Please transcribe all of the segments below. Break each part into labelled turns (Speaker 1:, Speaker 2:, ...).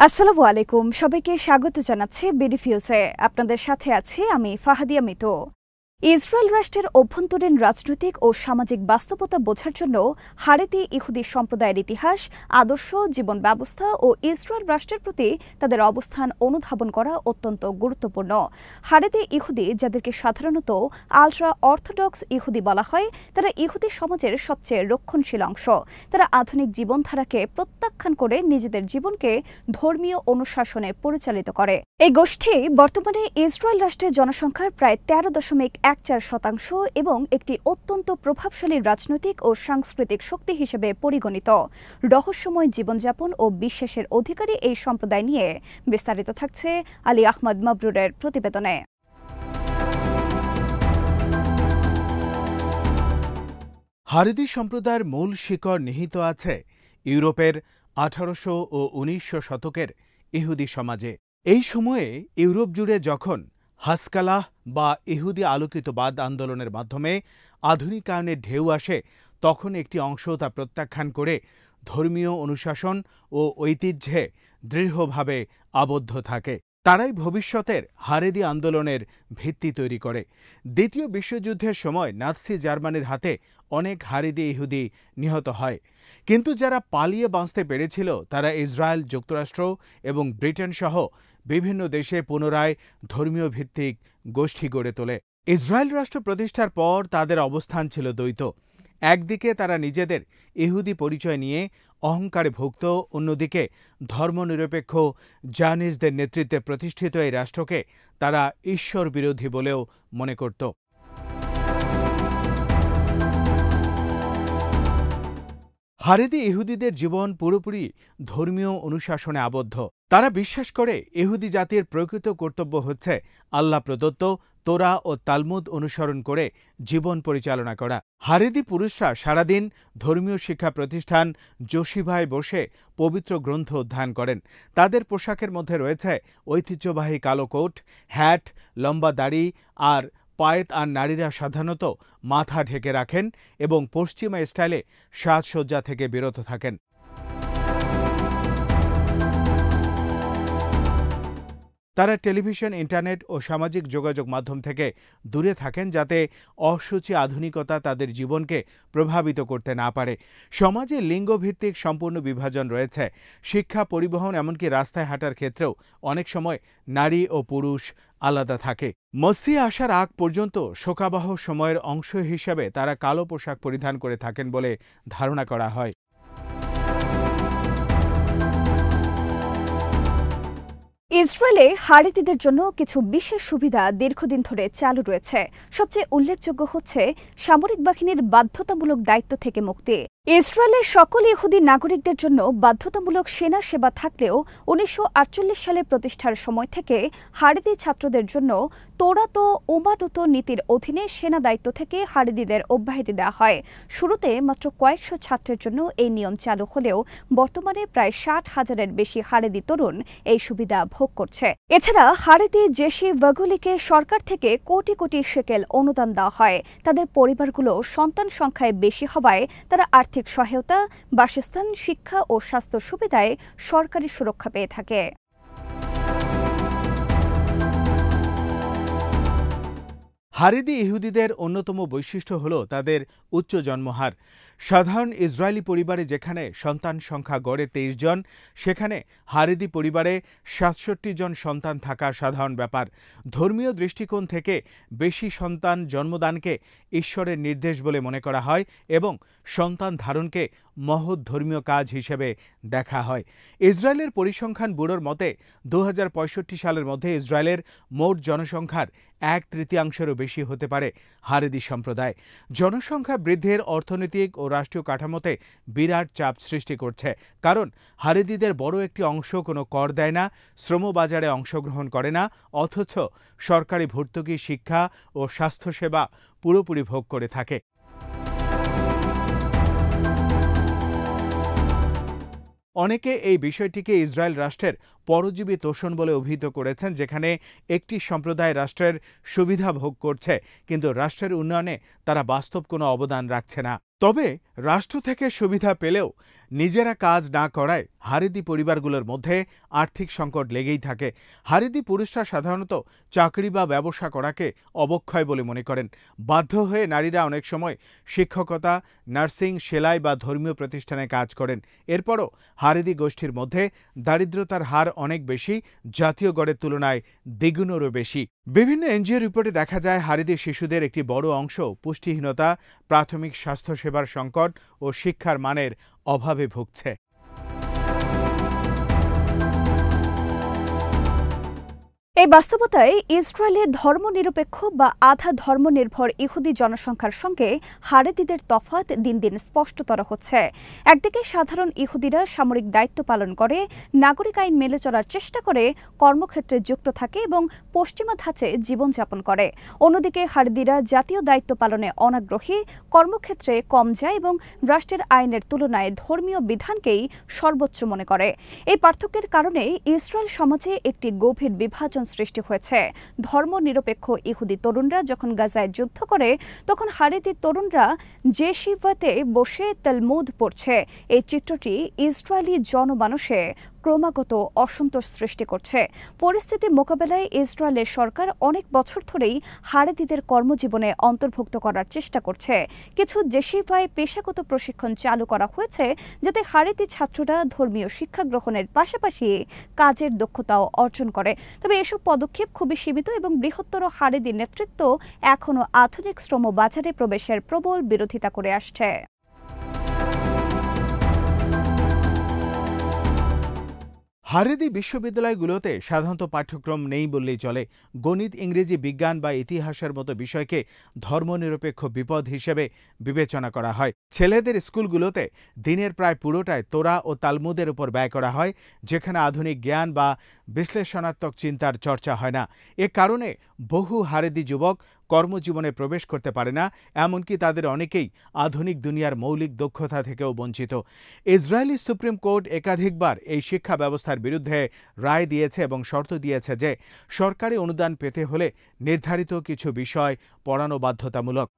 Speaker 1: আসসালামু আলাইকুম, সবাইকে স্বাগত জানাচ্ছি বিডি ফিউজে। আপনাদের সাথে আছি আমি ফাহাদিয়া মিতু। ইসরায়েল রাষ্ট্রের অভ্যন্তরীণ রাজনৈতিক ও সামাজিক বাস্তবতা বোঝার জন্য হারেতি ইহুদি সম্প্রদায়ের ইতিহাস, আদর্শ, জীবন ব্যবস্থা ও ইসরায়েল রাষ্ট্রের প্রতি তাদের অবস্থান অনুধাবন করা অত্যন্ত গুরুত্বপূর্ণ। হারেতি ইহুদি, যাদেরকে সাধারণত আলট্রা অর্থোডক্স ইহুদি বলা হয়, তারা ইহুদি সমাজের সবচেয়ে রক্ষণশীল অংশ। তারা আধুনিক জীবনধারাকে প্রত্যাখ্যান করে নিজেদের জীবনকে ধর্মীয় অনুশাসনে পরিচালিত করে। এই গোষ্ঠী বর্তমানে ইসরায়েল রাষ্ট্রের জনসংখ্যার প্রায় 13.14% এবং একটি অত্যন্ত প্রভাবশালী রাজনৈতিক ও সাংস্কৃতিক শক্তি হিসেবে পরিগণিত। রহস্যময় জীবনযাপন ও বিশ্বাসের অধিকারী এই সম্প্রদায় নিয়ে বিস্তারিত থাকছে আলী আহমদ মাবরুরের প্রতিবেদনে।
Speaker 2: হারেদি সম্প্রদায়ের মূল শিকড় নিহিত আছে ইউরোপের 1800 ও 1900 শতকের ইহুদি সমাজে। এই সময়ে ইউরোপ জুড়ে যখন হাসকালাহ বা ইহুদি আলোকিতবাদ আন্দোলনের মাধ্যমে আধুনিকায়নের ঢেউ আসে, তখন একটি অংশ তা প্রত্যাখ্যান করে ধর্মীয় অনুশাসন ও ঐতিহ্যে দৃঢ়ভাবে আবদ্ধ থাকে। তারাই ভবিষ্যতের হারেদি আন্দোলনের ভিত্তি তৈরি করে। দ্বিতীয় বিশ্বযুদ্ধের সময় নাৎসি জার্মানির হাতে অনেক হারেদি ইহুদি নিহত হয়, কিন্তু যারা পালিয়ে বাঁচতে পেরেছিল তারা ইসরায়েল, যুক্তরাষ্ট্র এবং ব্রিটেন সহ বিভিন্ন দেশে পুনরায় ধর্মীয় ভিত্তিক গোষ্ঠী গড়ে তোলে। ইসরায়েল রাষ্ট্র প্রতিষ্ঠার পর তাদের অবস্থান ছিল দ্বৈত। একদিকে তারা নিজেদের ইহুদি পরিচয় নিয়ে অহংকারে ভুগত, অন্যদিকে ধর্মনিরপেক্ষ জায়নিস্টদের নেতৃত্বে প্রতিষ্ঠিত এই রাষ্ট্রকে তারা ঈশ্বর বিরোধী বলেও মনে করত। হারেদি ইহুদিদের জীবন পুরোপুরি ধর্মীয় অনুশাসনে আবদ্ধ। তারা বিশ্বাস করে ইহুদি জাতির প্রকৃত কর্তব্য হচ্ছে আল্লাহ প্রদত্ত তোরা ও তালমুদ অনুসরণ করে জীবন পরিচালনা করা। হারেদি পুরুষরা সারাদিন ধর্মীয় শিক্ষা প্রতিষ্ঠান যোশিভায় বসে পবিত্র গ্রন্থ অধ্যয়ন করেন। তাদের পোশাকের মধ্যে রয়েছে ঐতিহ্যবাহী কালো কোট, হ্যাট, লম্বা দাড়ি আর পায়েত, আর নারীরা সাধারণত মাথা ঢেকে রাখেন এবং পশ্চিমা স্টাইলে সাজসজ্জা থেকে বিরত থাকেন। তারা টেলিভিশন, ইন্টারনেট ও সামাজিক যোগাযোগ মাধ্যম থেকে দূরে থাকেন, যাতে অসুচি আধুনিকতা তাদের জীবনকে প্রভাবিত করতে না পারে। সমাজে লিঙ্গভিত্তিক সম্পূর্ণ বিভাজন রয়েছে। শিক্ষা, পরিবহন, এমনকি রাস্তায় হাঁটার ক্ষেত্রেও অনেক সময় নারী ও পুরুষ আলাদা থাকে। মসিহ আসার আগ পর্যন্ত শোকাবহ সময়ের অংশ হিসেবে তারা কালো পোশাক পরিধান করে থাকেন বলে ধারণা করা হয়।
Speaker 1: ইসরায়েলে হারেদিদের জন্য কিছু বিশেষ সুবিধা দীর্ঘদিন ধরে চালু রয়েছে। সবচেয়ে উল্লেখযোগ্য হচ্ছে সামরিক বাহিনীর বাধ্যতামূলক দায়িত্ব থেকে মুক্তি। ইসরায়েলের সকল ইহুদি নাগরিকদের জন্য বাধ্যতামূলক সেনা সেবা থাকলেও 1948 সালে প্রতিষ্ঠার সময় থেকে হারেদি ছাত্রদের জন্য তোরাত ও উমানত নীতির অধীনে সেনা দায়িত্ব থেকে হারেদিদের অব্যাহতি দেওয়া হয়। শুরুতে মাত্র কয়েকশো ছাত্রের জন্য এই নিয়ম চালু হলেও বর্তমানে প্রায় 60,000-এর বেশি হারেদি তরুণ এই সুবিধা ভোগ করছে। এছাড়া হারেদি জেসি ওয়াগুলিকে সরকার থেকে কোটি কোটি শেকেল অনুদান দেওয়া হয়। তাদের পরিবারগুলো সন্তান সংখ্যায় বেশি হওয়ায় তারা আর্থিক সহায়তা, বাসস্থান, শিক্ষা ও স্বাস্থ্য সুবিধায় সরকারি সুরক্ষা পেয়ে থাকে।
Speaker 2: হারেদি ইহুদিদের অন্যতম বৈশিষ্ট্য হল তাদের উচ্চ জন্মহার। সাধারণ ইসরায়েলি পরিবারে যেখানে সন্তান সংখ্যা গড়ে 23 জন, সেখানে হারেদি পরিবারে 67 জন সন্তান থাকা সাধারণ ব্যাপার। ধর্মীয় দৃষ্টিকোণ থেকে বেশি সন্তান জন্মদানকে ঈশ্বরের নির্দেশ বলে মনে করা হয় এবং সন্তান ধারণকে মহৎ ধর্মীয় কাজ হিসেবে দেখা হয়। ইসরায়েলের পরিসংখ্যান ব্যুরোর মতে 2065 সালের মধ্যে ইসরায়েলের মোট জনসংখ্যার 1/3 বেশি হতে পারে হারেদি সম্প্রদায়। জনসংখ্যা বৃদ্ধির অর্থনৈতিক ও রাষ্ট্রীয় কাঠামোতে বিরাট চাপ সৃষ্টি করছে, কারণ হারেদিদের বড় একটি অংশ কোনো কর দেয় না, শ্রমবাজারে অংশগ্রহণ করে না, অথচ সরকারি ভর্তুকি, শিক্ষা ও স্বাস্থ্যসেবা পুরোপুরি ভোগ করে থাকে। অনেকে এই বিষয়টিকে ইসরায়েল রাষ্ট্রের পরজীবী তোষণ বলে অভিহিত করেছেন, যেখানে একটি সম্প্রদায় রাষ্ট্রের সুবিধা ভোগ করছে কিন্তু রাষ্ট্রের উন্নয়নে তারা বাস্তব কোনো অবদান রাখছে না। তবে রাষ্ট্র থেকে সুবিধা পেলেও নিজেরা কাজ না করায় হারেদি পরিবারগুলোর মধ্যে আর্থিক সংকট লেগেই থাকে। হারেদি পুরুষরা সাধারণত চাকরি বা ব্যবসা করাকে অবক্ষয় বলে মনে করেন। বাধ্য হয়ে নারীরা অনেক সময় শিক্ষকতা, নার্সিং, সেলাই বা ধর্মীয় প্রতিষ্ঠানে কাজ করেন। এরপরও হারেদি গোষ্ঠীর মধ্যে দারিদ্রতার হার অনেক বেশি, জাতীয় গড়ের তুলনায় দ্বিগুণেরও বেশি। বিভিন্ন এনজিও রিপোর্টে দেখা যায় হারেদি শিশুদের একটি বড় অংশ পুষ্টিহীনতা, প্রাথমিক স্বাস্থ্যসেবার সংকট ও শিক্ষার মানের অভাবে ভুগছে।
Speaker 1: এই বাস্তবতায় ইসরায়েলের ধর্মনিরপেক্ষ বা আধা ধর্মনির্ভর ইহুদি জনসংখ্যার সঙ্গে হারেদিদের তফাৎ দিন দিন স্পষ্টতর হচ্ছে। একদিকে সাধারণ ইহুদিরা সামরিক দায়িত্ব পালন করে, নাগরিক আইন মেনে চলার চেষ্টা করে, কর্মক্ষেত্রে যুক্ত থাকে এবং পশ্চিমা ধাঁচে জীবনযাপন করে। অন্যদিকে হারেদিরা জাতীয় দায়িত্ব পালনে অনাগ্রহী, কর্মক্ষেত্রে কম যায় এবং রাষ্ট্রের আইনের তুলনায় ধর্মীয় বিধানকেই সর্বোচ্চ মনে করে। এই পার্থক্যের কারণে ইসরায়েল সমাজে একটি গভীর বিভাজন সৃষ্টি হয়েছে। ধর্মনিরপেক্ষ ইহুদি তরুণরা যখন গাজায় যুদ্ধ করে, তখন হারেদি তরুণরা জেশিভাতে বসে তালমুদ পড়ছে। এই চিত্রটি ইসরায়েলি জনমানসে ক্রমাগত অসন্তোষ সৃষ্টি করছে। পরিস্থিতি মোকাবেলায় ইসরায়েলের সরকার অনেক বছর ধরেই হারেদিদের কর্মজীবনে অন্তর্ভুক্ত করার চেষ্টা করছে। কিছু জেশিভায় পেশাগত প্রশিক্ষণ চালু করা হয়েছে, যাতে হারেদি ছাত্ররা ধর্মীয় শিক্ষা গ্রহণের পাশাপাশি কাজের দক্ষতাও অর্জন করে। তবে এসব পদক্ষেপ খুবই সীমিত এবং বৃহত্তর হারেদি নেতৃত্ব এখনও আধুনিক শ্রম বাজারে প্রবেশের প্রবল বিরোধিতা করে আসছে।
Speaker 2: হারেদি বিশ্ববিদ্যালয়গুলোতে সাধারণত পাঠ্যক্রম নেই বললেই চলে। গণিত, ইংরেজি, বিজ্ঞান বা ইতিহাসের মতো বিষয়কে ধর্মনিরপেক্ষ বিপদ হিসেবে বিবেচনা করা হয়। ছেলেদের স্কুলগুলোতে দিনের প্রায় পুরোটাই তোরা ও তালমুদের উপর ব্যয় করা হয়, যেখানে আধুনিক জ্ঞান বা বিশ্লেষণাত্মক চিন্তার চর্চা হয় না। এ কারণে বহু হারেদি যুবক কর্মজীবনে প্রবেশ করতে পারে না, এমনকি তাদের অনেকেই আধুনিক দুনিয়ার মৌলিক দক্ষতা থেকেও বঞ্চিত। ইসরায়েলি সুপ্রিম কোর্ট একাধিকবার এই শিক্ষা ব্যবস্থার বিরুদ্ধে রায় দিয়েছে এবং শর্ত দিয়েছে যে সরকারি অনুদান পেতে হলে নির্ধারিত কিছু বিষয় পড়ানো বাধ্যতামূলক।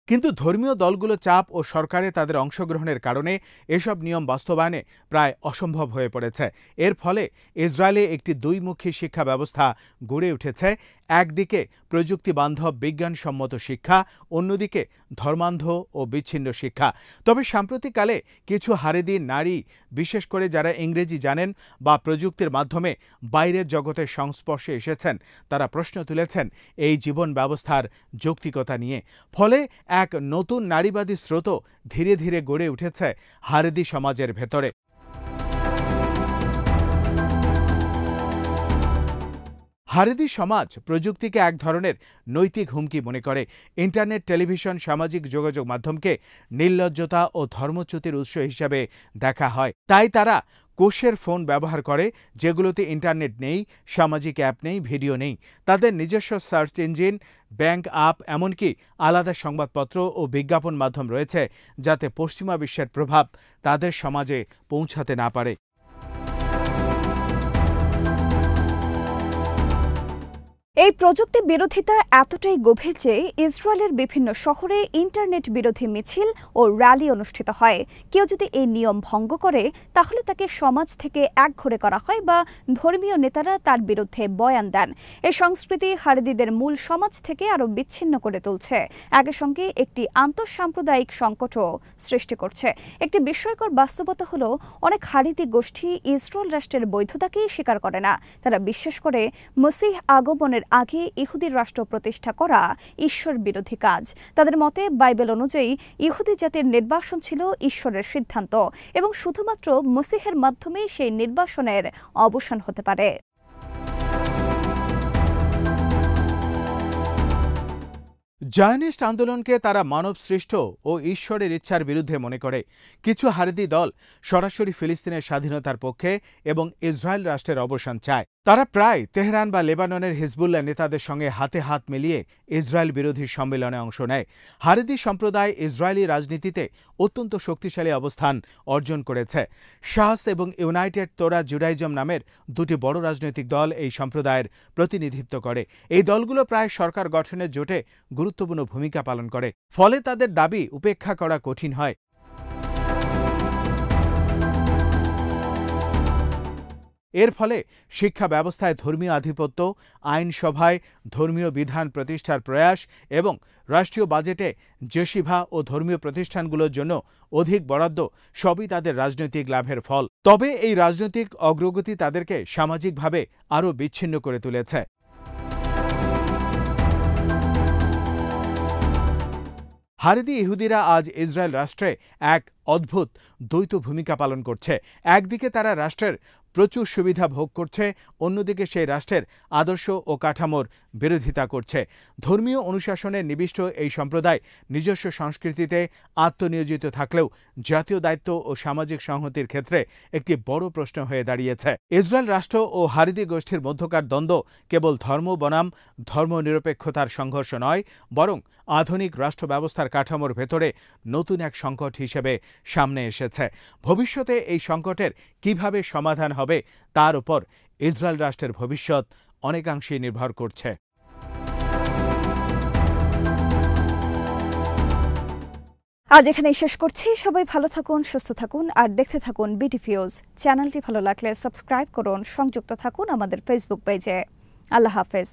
Speaker 2: কিন্তু ধর্মীয় দলগুলো চাপ ও সরকারে তাদের অংশগ্রহণের কারণে এসব নিয়ম বাস্তবায়নে প্রায় অসম্ভব হয়ে পড়েছে। এর ফলে ইসরায়েলে একটি দুইমুখী শিক্ষা ব্যবস্থা গড়ে উঠেছে। একদিকে প্রযুক্তি বান্ধব বিজ্ঞানসম্মত শিক্ষা, অন্যদিকে ধর্মান্ধ ও বিচ্ছিন্ন শিক্ষা। তবে সাম্প্রতিককালে কিছু হারেদি নারী, বিশেষ করে যারা ইংরেজি জানেন বা প্রযুক্তির মাধ্যমে বাইরের জগতের সংস্পর্শে এসেছেন, তারা প্রশ্ন তুলেছেন এই জীবন ব্যবস্থার যৌক্তিকতা নিয়ে। ফলে এক নতুন নারীবাদী স্রোত ধীরে ধীরে গড়ে উঠেছে হারেদি সমাজের ভেতরে। হারেদি সমাজ প্রযুক্তিকে এক ধরনের নৈতিক হুমকি মনে করে। ইন্টারনেট, টেলিভিশন, সামাজিক যোগাযোগ মাধ্যমকে নির্লজ্জতা ও ধর্মচ্যুতির উৎস হিসেবে দেখা হয়। তাই তারা কোষের ফোন ব্যবহার করে, যেগুলোতে ইন্টারনেট নেই, সামাজিক অ্যাপ নেই, ভিডিও নেই। তাদের নিজস্ব সার্চ ইঞ্জিন, ব্যাংক অ্যাপ, এমনকি আলাদা সংবাদপত্র ও বিজ্ঞাপন মাধ্যম রয়েছে, যাতে পশ্চিমা বিশ্বের প্রভাব তাদের সমাজে পৌঁছাতে না পারে।
Speaker 1: এই প্রযুক্তি বিরোধিতা এতটাই গভীর যে ইসরায়েলের বিভিন্ন শহরে ইন্টারনেট বিরোধী মিছিল ও র্যালি অনুষ্ঠিত হয়। কেউ যদি এই নিয়ম ভঙ্গ করে, তাহলে তাকে সমাজ থেকে একঘরে করা হয় বা ধর্মীয় নেতারা তার বিরুদ্ধে বয়ান দেন। এই সংস্কৃতি হারেদিদের মূল সমাজ থেকে আরও বিচ্ছিন্ন করে তুলছে, একই সঙ্গে একটি আন্তঃসাম্প্রদায়িক সংকটও সৃষ্টি করছে। একটি বিস্ময়কর বাস্তবতা হলো, অনেক হারেদি গোষ্ঠী ইসরায়েল রাষ্ট্রের বৈধতাকেই স্বীকার করে না। তারা বিশ্বাস করে মসিহ আগমনের আগে ইহুদি রাষ্ট্র প্রতিষ্ঠা করা ঈশ্বর বিরোধী কাজ। তাদের মতে বাইবেল অনুযায়ী ইহুদি জাতির নির্বাসন ছিল ঈশ্বরের সিদ্ধান্ত এবং শুধুমাত্র মসিহের মাধ্যমেই সেই নির্বাসনের অবসান হতে পারে।
Speaker 2: জায়নিস্ট আন্দোলনকে তারা মানব সৃষ্ট ও ঈশ্বরের ইচ্ছার বিরুদ্ধে মনে করে। কিছু হারেদি দল সরাসরি ফিলিস্তিনের স্বাধীনতার পক্ষে এবং ইসরায়েল রাষ্ট্রের অবসান চায়। তারা প্রায় তেহরান বা লেবাননের হিজবুল্লাহ নেতাদের সঙ্গে হাতে হাত মিলিয়ে ইসরায়েল বিরোধী সম্মেলনে অংশ নেয়। হারেদি সম্প্রদায় ইসরায়েলি রাজনীতিতে অত্যন্ত শক্তিশালী অবস্থান অর্জন করেছে। শাস এবং ইউনাইটেড তোরা জুডাইজম নামের দুটি বড় রাজনৈতিক দল এই সম্প্রদায়ের প্রতিনিধিত্ব করে। এই দলগুলো প্রায় সরকার গঠনের জোটে গুরুত্বপূর্ণ ভূমিকা পালন করে, ফলে তাদের দাবি উপেক্ষা করা কঠিন হয়। এর ফলে শিক্ষা ব্যবস্থায় ধর্মীয় আধিপত্য, আইনসভায় ধর্মীয় বিধান প্রতিষ্ঠার প্রয়াস এবং রাষ্ট্রীয় বাজেটে জেসিভা ও ধর্মীয় প্রতিষ্ঠানগুলোর জন্য অধিক বরাদ্দ সবই তাদের রাজনৈতিক লাভের ফল। তবে এই রাজনৈতিক অগ্রগতি তাদেরকে সামাজিকভাবে আরও বিচ্ছিন্ন করে তুলেছে। হারেদি ইহুদিরা আজ ইসরায়েল রাষ্ট্রে এক অদ্ভুত দ্বৈত ভূমিকা পালন করছে। একদিকে তারা রাষ্ট্রের প্রচুর সুবিধা ভোগ করছে, অন্যদিকে সেই রাষ্ট্রের আদর্শ ও কাঠামোর বিরোধিতা করছে। ধর্মীয় অনুশাসনে নিবিষ্ট এই সম্প্রদায় নিজস্ব সংস্কৃতিতে আত্মনিয়োজিত থাকলেও জাতীয় দায়িত্ব ও সামাজিক সংহতির ক্ষেত্রে একটি বড় প্রশ্ন হয়ে দাঁড়িয়েছে। ইসরায়েল রাষ্ট্র ও হারেদি গোষ্ঠীর মধ্যকার দ্বন্দ্ব কেবল ধর্ম বনাম ধর্মনিরপেক্ষতার সংঘর্ষ নয়, বরং আধুনিক রাষ্ট্র ব্যবস্থার কাঠামোর ভেতরে নতুন এক সংকট হিসেবে সামনে এসেছে। ভবিষ্যতে এই সংকটের কিভাবে সমাধান হবে তার উপর ইসরায়েল রাষ্ট্রের ভবিষ্যৎ অনেকাংশেই নির্ভর করছে।
Speaker 1: আজ এখানেই শেষ করছি। সবাই ভালো থাকুন, সুস্থ থাকুন আর দেখতে থাকুন বিডিফিউজ। চ্যানেলটি ভালো লাগলে সাবস্ক্রাইব করুন, সংযুক্ত থাকুন আমাদের ফেসবুক পেজে। আল্লাহ হাফেজ।